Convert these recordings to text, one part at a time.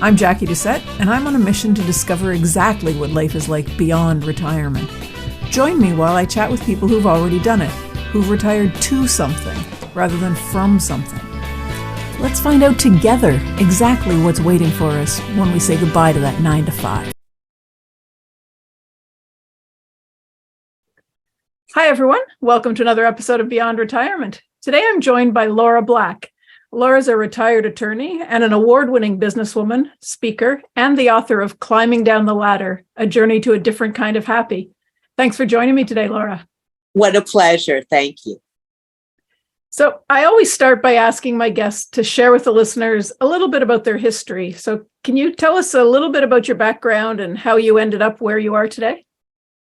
I'm Jackie Doucette, and I'm on a mission to discover exactly what life is like beyond retirement. Join me while I chat with people who've already done it, who've retired to something rather than from something. Let's find out together exactly what's waiting for us when we say goodbye to that 9 to 5. Hi, everyone. Welcome to another episode of Beyond Retirement. Today, I'm joined by Laura Black. Laura's a retired attorney and an award-winning businesswoman, speaker, and the author of Climbing Down the Ladder, A Journey to a Different Kind of Happy. Thanks for joining me today, Laura. What a pleasure. Thank you. So I always start by asking my guests to share with the listeners a little bit about their history. So can you tell us a little bit about your background and how you ended up where you are today?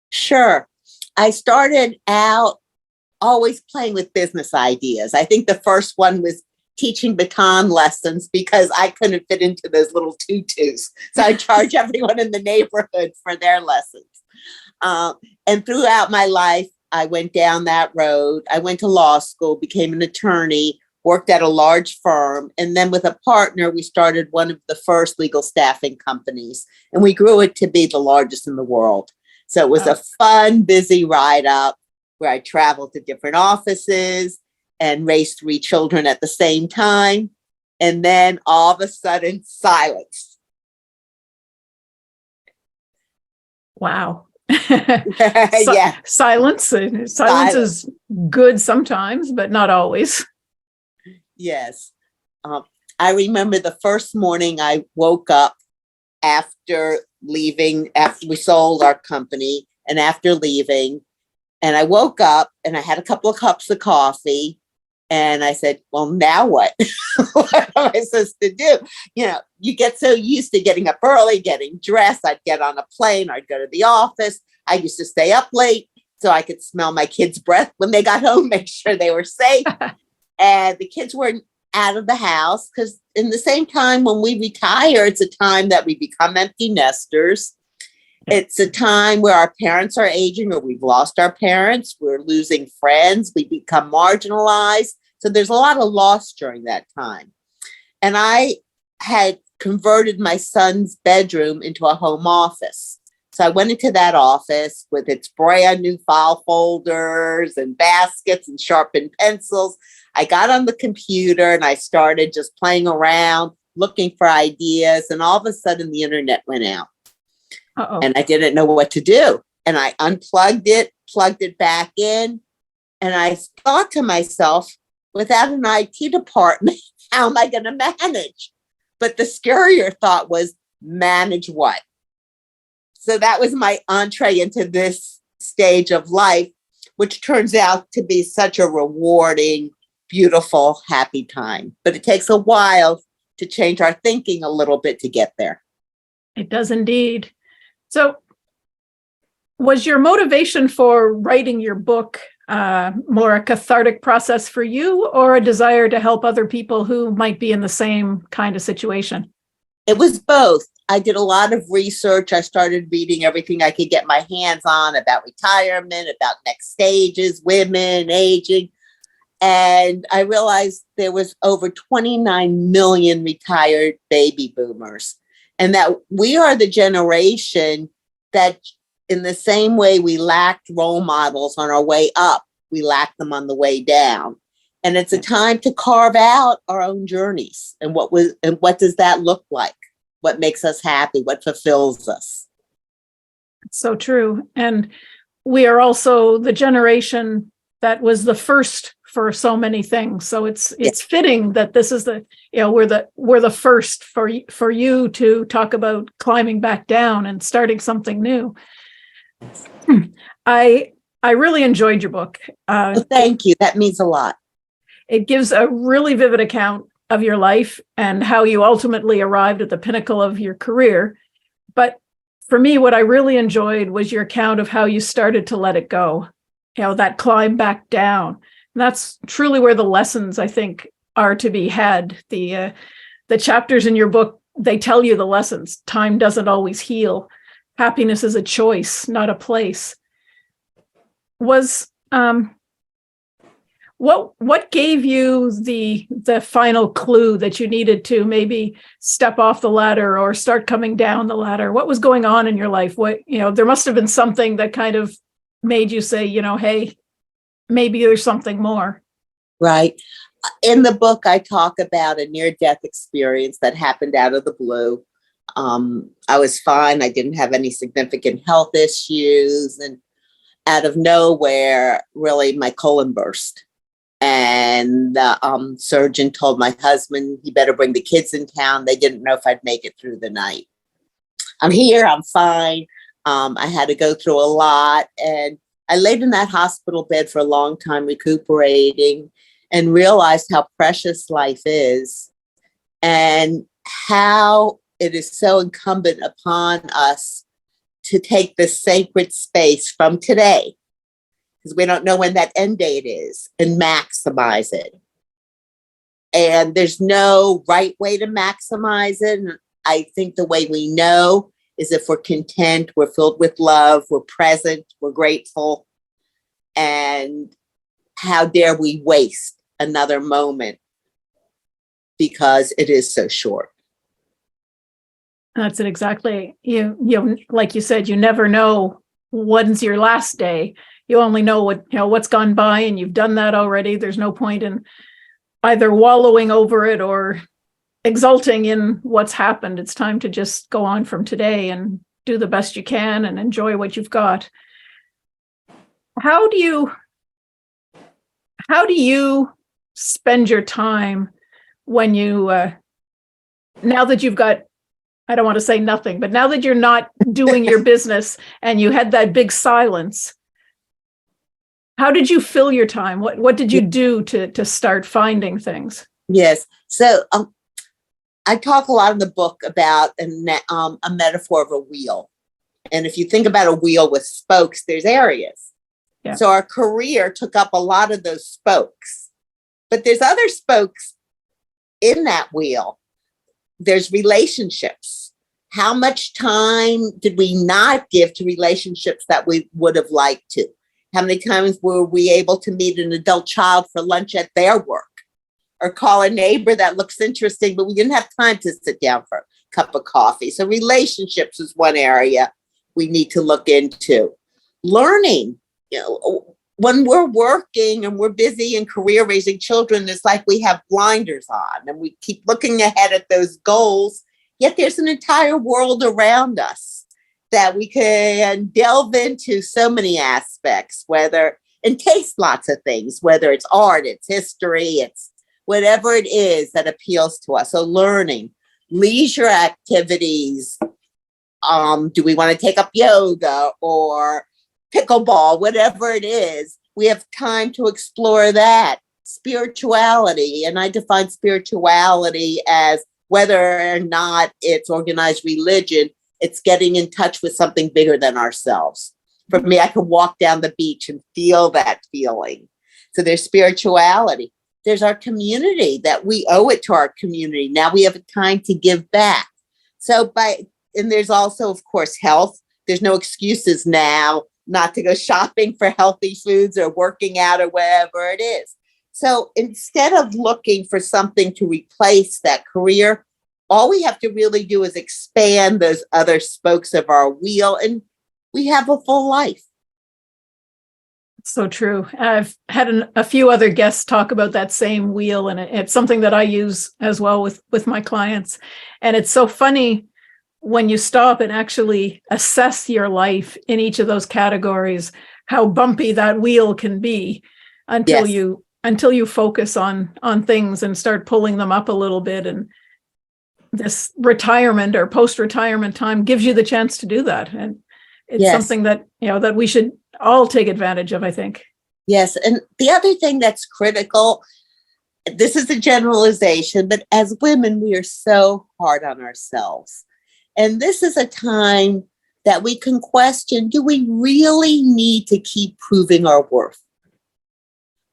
Sure. I started out always playing with business ideas. I think the first one was teaching baton lessons because I couldn't fit into those little tutus. So I charge everyone in the neighborhood for their lessons. And throughout my life, I went down that road. I went to law school, became an attorney, worked at a large firm. And then with a partner, we started one of the first legal staffing companies. And we grew it to be the largest in the world. So it was a fun, busy ride up where I traveled to different offices and raised 3 children at the same time. And then all of a sudden, silence. Wow. Yeah. Silence is good sometimes, but not always. Yes. I remember the first morning I woke up after we sold our company and after leaving. And I woke up and I had a couple of cups of coffee. And I said, well, now what? What am I supposed to do? You know, you get so used to getting up early, getting dressed. I'd get on a plane. I'd go to the office. I used to stay up late so I could smell my kids' breath when they got home, make sure they were safe. And the kids weren't out of the house because in the same time when we retire, it's a time that we become empty nesters. It's a time where our parents are aging or we've lost our parents. We're losing friends. We become marginalized. So there's a lot of loss during that time. And I had converted my son's bedroom into a home office. So I went into that office with its brand new file folders and baskets and sharpened pencils. I got on the computer and I started just playing around, looking for ideas. And all of a sudden the internet went out. Uh-oh. And I didn't know what to do. And I unplugged it, plugged it back in. And I thought to myself, without an IT department, how am I going to manage? But the scarier thought was, manage what? So that was my entree into this stage of life, which turns out to be such a rewarding, beautiful, happy time. But it takes a while to change our thinking a little bit to get there. It does indeed. So was your motivation for writing your book more a cathartic process for you or a desire to help other people who might be in the same kind of situation? It was both. I did a lot of research. I started reading everything I could get my hands on about retirement, about next stages, women, aging. And I realized there was over 29 million retired baby boomers. And that we are the generation that in the same way we lacked role models on our way up, we lack them on the way down. And it's a time to carve out our own journeys. And what does that look like? What makes us happy? What fulfills us? So true. And we are also the generation that was the first for so many things. So it's fitting that this is we're the first for you to talk about climbing back down and starting something new. I really enjoyed your book. Thank you. That means a lot. It gives a really vivid account of your life and how you ultimately arrived at the pinnacle of your career. But for me, what I really enjoyed was your account of how you started to let it go, that climb back down. And that's truly where the lessons, I think, are to be had. The chapters in your book, they tell you the lessons. Time doesn't always heal. Happiness is a choice, not a place. Was What gave you the final clue that you needed to maybe step off the ladder or start coming down the ladder? What was going on in your life? There must have been something that kind of made you say, hey, maybe there's something more. Right. In the book, I talk about a near-death experience that happened out of the blue. I was fine. I didn't have any significant health issues. And out of nowhere, really, my colon burst. And the surgeon told my husband he better bring the kids in town. They didn't know if I'd make it through the night. I'm here. I'm fine. I had to go through a lot. And I laid in that hospital bed for a long time, recuperating, and realized how precious life is and how it is so incumbent upon us to take this sacred space from today, because we don't know when that end date is, and maximize it. And there's no right way to maximize it. And I think the way we know is if we're content, we're filled with love, we're present, we're grateful. And how dare we waste another moment, because it is so short. That's it exactly. Like you said, you never know when's your last day. You only know what's gone by, and you've done that already. There's no point in either wallowing over it or exulting in what's happened. It's time to just go on from today and do the best you can and enjoy what you've got. How do you spend your time when you now that you've got, I don't want to say nothing, but now that you're not doing your business and you had that big silence, how did you fill your time? What did you do to start finding things? Yes. So I talk a lot in the book about a metaphor of a wheel. And if you think about a wheel with spokes, there's areas. Yeah. So our career took up a lot of those spokes. But there's other spokes in that wheel. There's relationships. How much time did we not give to relationships that we would have liked to? How many times were we able to meet an adult child for lunch at their work, or call a neighbor that looks interesting, but we didn't have time to sit down for a cup of coffee? So relationships is one area we need to look into. Learning, when we're working and we're busy in career raising children, it's like we have blinders on and we keep looking ahead at those goals. Yet there's an entire world around us that we can delve into, so many aspects, and taste lots of things, whether it's art, it's history, it's whatever it is that appeals to us. So learning, leisure activities. Do we want to take up yoga or pickleball, whatever it is? We have time to explore that. Spirituality, and I define spirituality as whether or not it's organized religion, it's getting in touch with something bigger than ourselves. For me, I can walk down the beach and feel that feeling. So there's spirituality. There's our community, that we owe it to our community. Now we have time to give back. And there's also, of course, health. There's no excuses now not to go shopping for healthy foods or working out or whatever it is. So instead of looking for something to replace that career, all we have to really do is expand those other spokes of our wheel, and we have a full life. So true. I've had a few other guests talk about that same wheel, and it's something that I use as well with my clients. And it's so funny when you stop and actually assess your life in each of those categories, how bumpy that wheel can be until you focus on things and start pulling them up a little bit. And this retirement or post-retirement time gives you the chance to do that. And it's something that, that we should all take advantage of, I think. Yes. And the other thing that's critical, this is a generalization, but as women, we are so hard on ourselves. And this is a time that we can question, do we really need to keep proving our worth?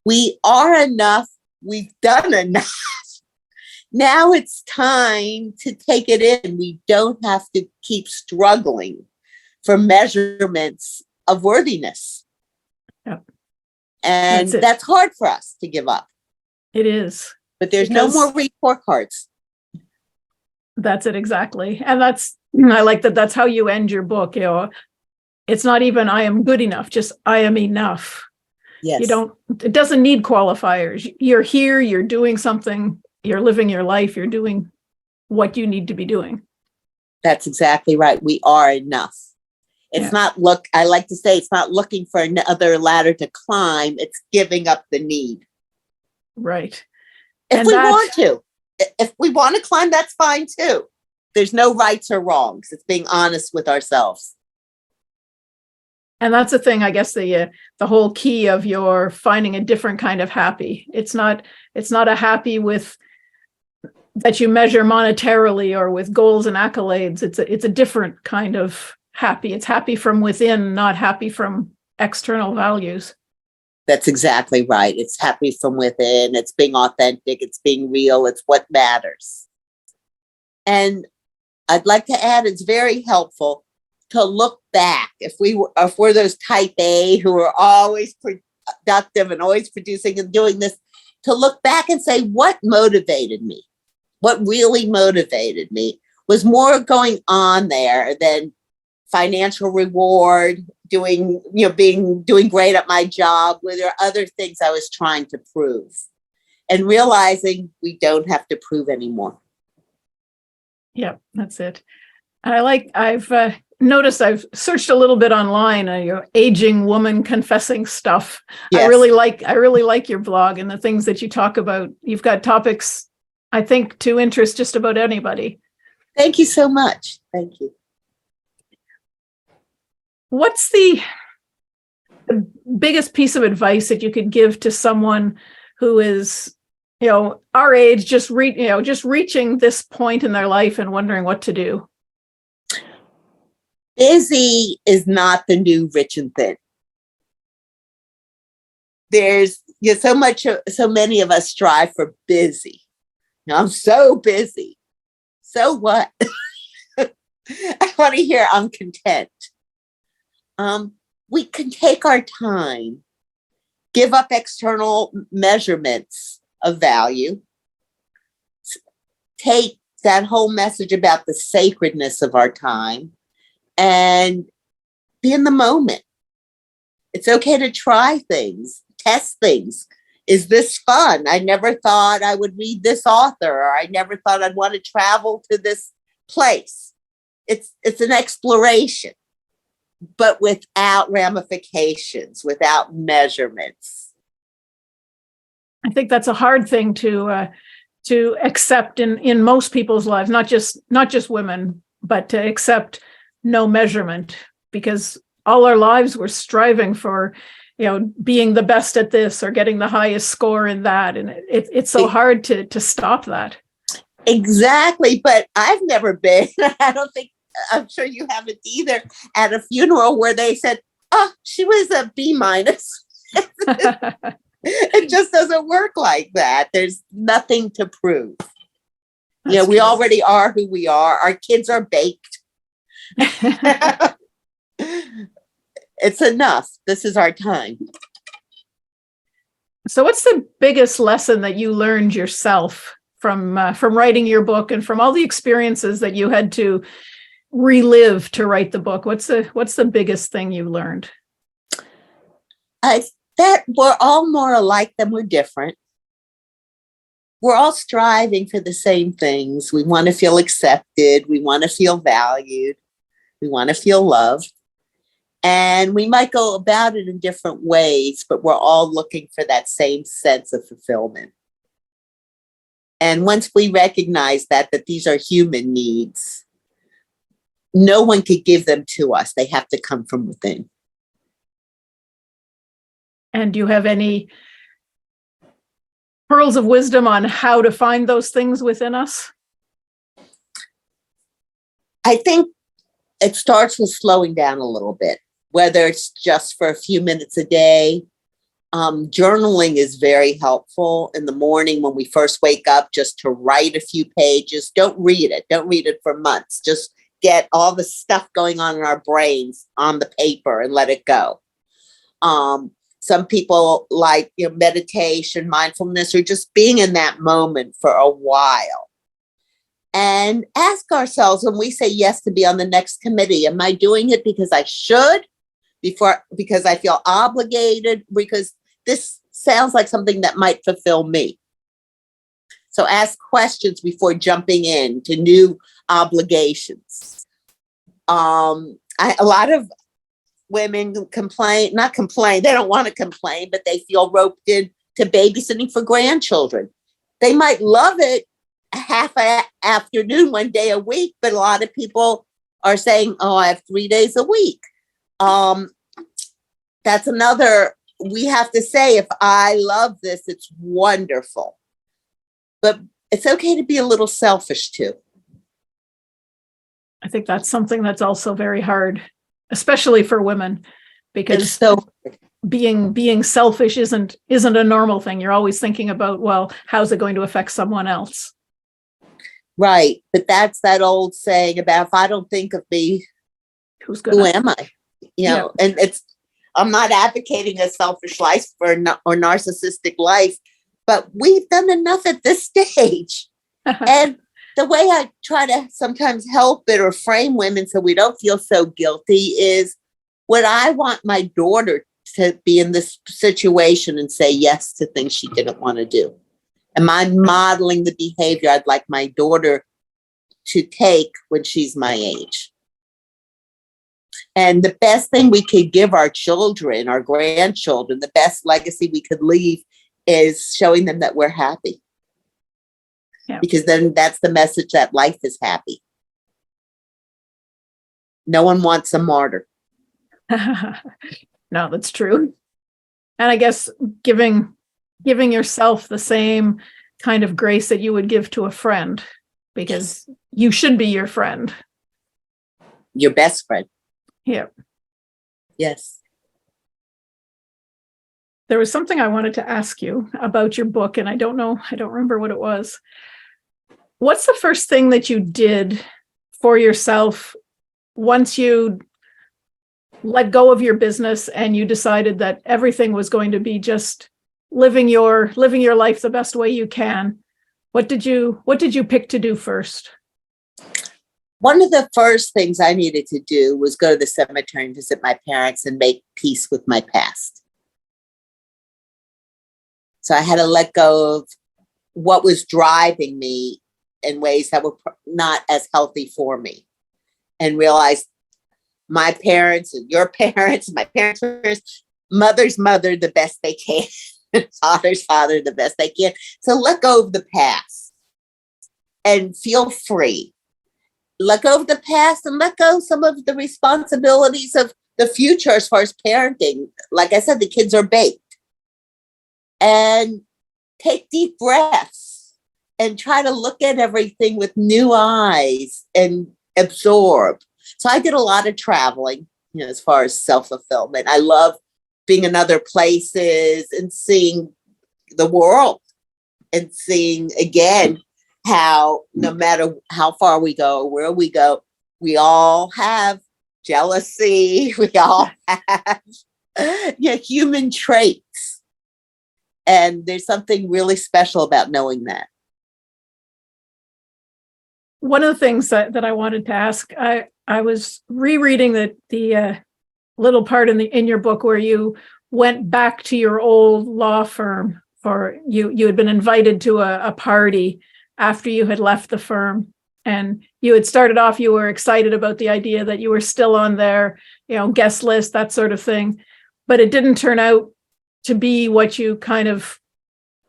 We are enough. We've done enough. Now it's time to take it in. We don't have to keep struggling for measurements of worthiness. Yep. And That's it. that's hard for us to give up. It is. But there's no Because more report cards. that's it exactly. And I like that that's how you end your book. It's not even I am good enough, just I am enough. Yes. It doesn't need qualifiers. You're here, you're doing something, you're living your life, you're doing what you need to be doing. That's exactly right. We are enough. It's not I like to say it's not looking for another ladder to climb. It's giving up the need. Right. If we want to climb, that's fine too. There's no rights or wrongs. It's being honest with ourselves. And that's the thing, I guess, the whole key of your finding a different kind of happy. It's not a happy with that you measure monetarily or with goals and accolades. It's a different kind of happy. It's happy from within, not happy from external values. That's exactly right. It's happy from within. It's being authentic. It's being real. It's what matters. And I'd like to add, it's very helpful to look back. If we're those type A who are always productive and always producing and doing this, to look back and say, what motivated me? What really motivated me was more going on there than financial reward, doing great at my job, where there are other things I was trying to prove, and realizing we don't have to prove anymore. Yeah, that's it. And I've noticed, I've searched a little bit online, your aging woman confessing stuff. Yes. I really like your blog and the things that you talk about. You've got topics, I think, to interest just about anybody. Thank you so much. Thank you. What's the biggest piece of advice that you could give to someone who is, our age, just reaching this point in their life and wondering what to do? Busy is not the new rich and thin. There's so many of us strive for busy. I'm so busy. So what? I want to hear I'm content. We can take our time, give up external measurements of value, take that whole message about the sacredness of our time, and be in the moment. It's okay to try things, test things. Is this fun? I never thought I would read this author, or I never thought I'd want to travel to this place. It's an exploration, but without ramifications, without measurements. I think that's a hard thing to accept in most people's lives, not just women, but to accept no measurement, because all our lives we're striving for, being the best at this or getting the highest score in that. And it's so hard to stop that. Exactly. But I've never been, I'm sure you haven't either, at a funeral where they said, oh, she was a B-. It just doesn't work like that. There's nothing to prove. We already are who we are. Our kids are baked. It's enough. This is our time. So what's the biggest lesson that you learned yourself from writing your book and from all the experiences that you had to relive to write the book? What's the biggest thing you learned? That we're all more alike than we're different. We're all striving for the same things. We want to feel accepted. We want to feel valued. We want to feel loved. And we might go about it in different ways, but we're all looking for that same sense of fulfillment. And once we recognize that these are human needs, no one could give them to us. They have to come from within. And do you have any pearls of wisdom on how to find those things within us? I think it starts with slowing down a little bit, whether it's just for a few minutes a day. Journaling is very helpful in the morning when we first wake up, just to write a few pages. Don't read it. Don't read it for months. Just get all the stuff going on in our brains on the paper and let it go. Some people like, meditation, mindfulness, or just being in that moment for a while. And ask ourselves when we say yes to be on the next committee, am I doing it because I should? Because I feel obligated? Because this sounds like something that might fulfill me. So ask questions before jumping into new obligations. A lot of women not complain, they don't want to complain, but they feel roped in to babysitting for grandchildren. They might love it half an afternoon, one day a week, but a lot of people are saying, oh, I have 3 days a week. That's another, we have to say, if I love this, it's wonderful. But it's okay to be a little selfish too. I think that's something that's also very hard, especially for women, because being selfish isn't a normal thing. You're always thinking about, well, how's it going to affect someone else? Right. But that's that old saying about, if I don't think of me, who am I? And I'm not advocating a selfish life or narcissistic life, but we've done enough at this stage. And the way I try to sometimes help it or frame women so we don't feel so guilty is, would I want my daughter to be in this situation and say yes to things she didn't want to do? Am I modeling the behavior I'd like my daughter to take when she's my age? And the best thing we could give our children, our grandchildren, the best legacy we could leave is showing them that we're happy. Yeah. Because then that's the message that life is happy. No one wants a martyr. No, that's true. And I guess giving yourself the same kind of grace that you would give to a friend, because you should be your friend. Your best friend. Yeah. Yes. There was something I wanted to ask you about your book, and I don't remember what it was. What's the first thing that you did for yourself once you let go of your business and you decided that everything was going to be just living your life the best way you can? What did you pick to do first? One of the first things I needed to do was go to the cemetery and visit my parents and make peace with my past. So I had to let go of what was driving me in ways that were not as healthy for me, and realize my parents and your parents, my parents, mother's mother the best they can, father's father the best they can. So let go of the past and feel free. Let go of the past and let go of some of the responsibilities of the future as far as parenting. Like I said, the kids are baked. And take deep breaths and try to look at everything with new eyes and absorb. So I did a lot of traveling, as far as self-fulfillment. I love being in other places and seeing the world and seeing again how no matter how far we go, where we go, we all have jealousy. We all have human traits. And there's something really special about knowing that. One of the things that I wanted to ask, I was rereading the little part in your book where you went back to your old law firm for you had been invited to a party after you had left the firm, and you had started off, you were excited about the idea that you were still on their guest list, that sort of thing, but it didn't turn out to be what you kind of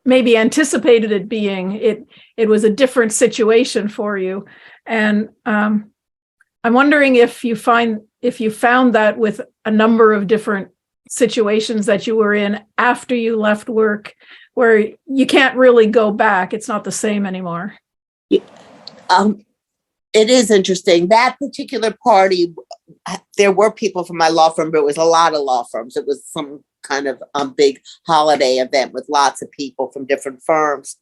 maybe anticipated it being. It was a different situation for you. And I'm wondering if you found that with a number of different situations that you were in after you left work, where you can't really go back. It's not the same anymore. It is interesting. That particular party, there were people from my law firm, but it was a lot of law firms. It was some kind of big holiday event with lots of people from different firms.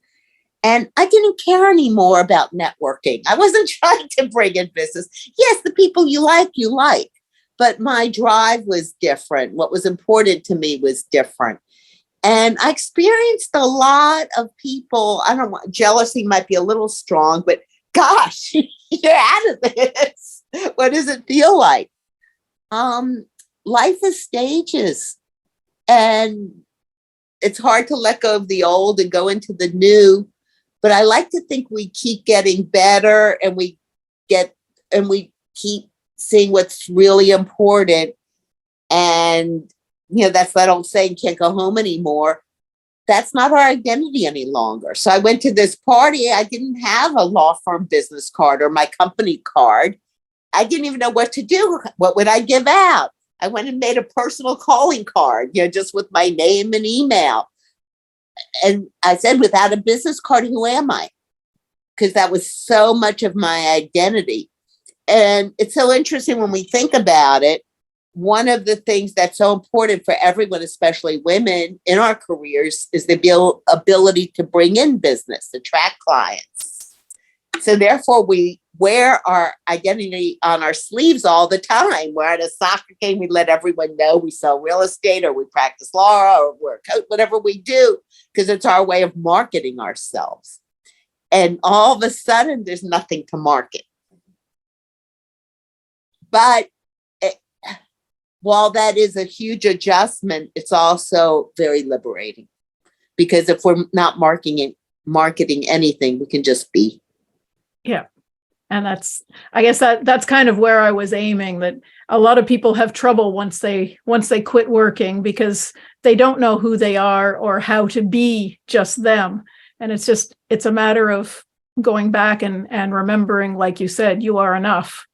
And I didn't care anymore about networking. I wasn't trying to bring in business. Yes, the people you like, but my drive was different. What was important to me was different. And I experienced a lot of people, I don't know, jealousy might be a little strong, but gosh, you're out of this. What does it feel like? Life is stages, and it's hard to let go of the old and go into the new. But I like to think we keep getting better, and we keep seeing what's really important. And that's that old saying, can't go home anymore. That's not our identity any longer. So I went to this party. I didn't have a law firm business card or my company card. I didn't even know what to do. What would I give out? I went and made a personal calling card, just with my name and email. And I said, without a business card, who am I? Because that was so much of my identity. And it's so interesting when we think about it. One of the things that's so important for everyone, especially women in our careers, is the ability to bring in business, attract clients. So therefore, we wear our identity on our sleeves all the time. We're at a soccer game, we let everyone know we sell real estate, or we practice law, or we're a coach, whatever we do, because it's our way of marketing ourselves. And all of a sudden, there's nothing to market. But while that is a huge adjustment, it's also very liberating, because if we're not marketing anything, we can just be. Yeah. And I guess that's kind of where I was aiming, that a lot of people have trouble once they quit working, because they don't know who they are or how to be just them. And it's a matter of going back and remembering, like you said, you are enough,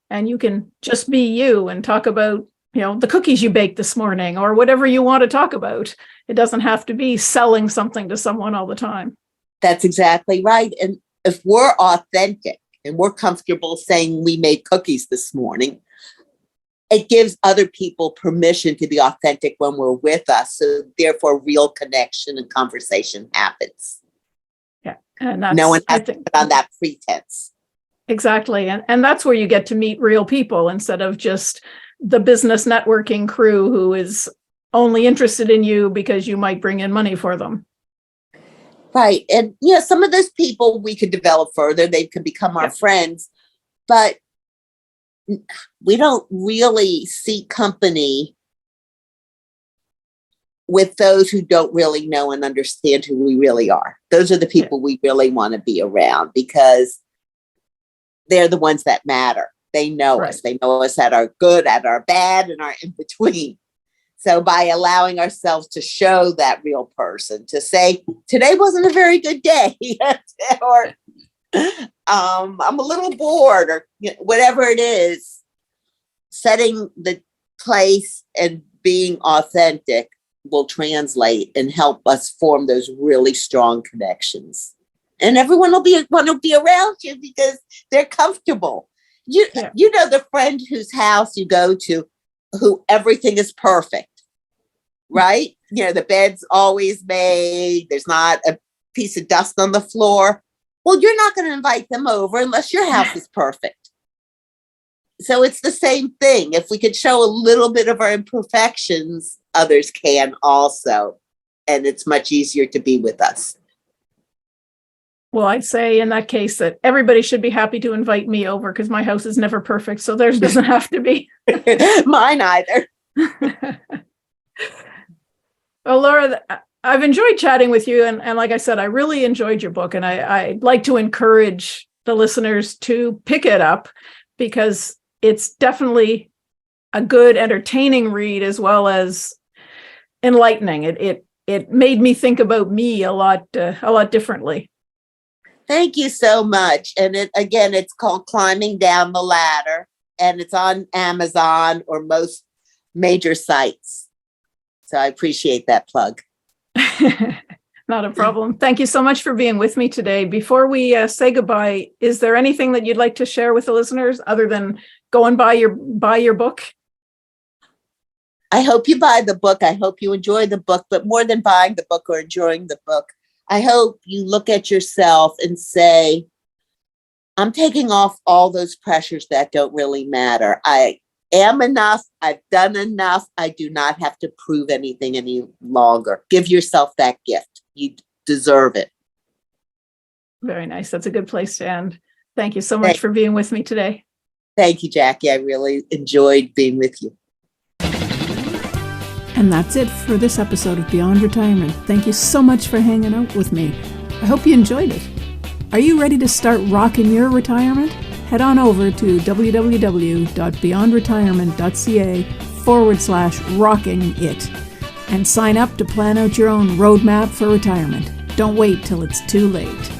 and you can just be you and talk about the cookies you baked this morning, or whatever you want to talk about. It doesn't have to be selling something to someone all the time. That's exactly right. And if we're authentic and we're comfortable saying we made cookies this morning, it gives other people permission to be authentic when we're with us. So therefore, real connection and conversation happens. Yeah. And that's, no one has to put on that pretense. Exactly. And that's where you get to meet real people, instead of just the business networking crew who is only interested in you because you might bring in money for them. Right. And some of those people we could develop further. They could become our friends, but we don't really seek company with those who don't really know and understand who we really are. Those are the people we really want to be around, because they're the ones that matter. They know us. They know us at our good, at our bad, and our in between. So by allowing ourselves to show that real person, to say, today wasn't a very good day, or I'm a little bored, or whatever it is, setting the place and being authentic will translate and help us form those really strong connections. And everyone will want to be around you because they're comfortable. You know the friend whose house you go to, who everything is perfect, right? The bed's always made. There's not a piece of dust on the floor. Well, you're not going to invite them over unless your house is perfect. So it's the same thing. If we could show a little bit of our imperfections, others can also. And it's much easier to be with us. Well, I'd say in that case that everybody should be happy to invite me over, because my house is never perfect. So theirs doesn't have to be. Mine either. Well, Laura, I've enjoyed chatting with you. And like I said, I really enjoyed your book. And I'd like to encourage the listeners to pick it up, because it's definitely a good, entertaining read, as well as enlightening. It made me think about me a lot differently. Thank you so much. And it's called Climbing Down the Ladder, and it's on Amazon or most major sites. So I appreciate that plug. Not a problem. Thank you so much for being with me today. Before we say goodbye, is there anything that you'd like to share with the listeners other than go and buy your book? I hope you buy the book. I hope you enjoy the book, but more than buying the book or enjoying the book, I hope you look at yourself and say, I'm taking off all those pressures that don't really matter. I am enough. I've done enough. I do not have to prove anything any longer. Give yourself that gift. You deserve it. Very nice. That's a good place to end. Thank you so much for being with me today. Thank you, Jackie. I really enjoyed being with you. And that's it for this episode of Beyond Retirement. Thank you so much for hanging out with me. I hope you enjoyed it. Are you ready to start rocking your retirement? Head on over to www.beyondretirement.ca/rocking it and sign up to plan out your own roadmap for retirement. Don't wait till it's too late.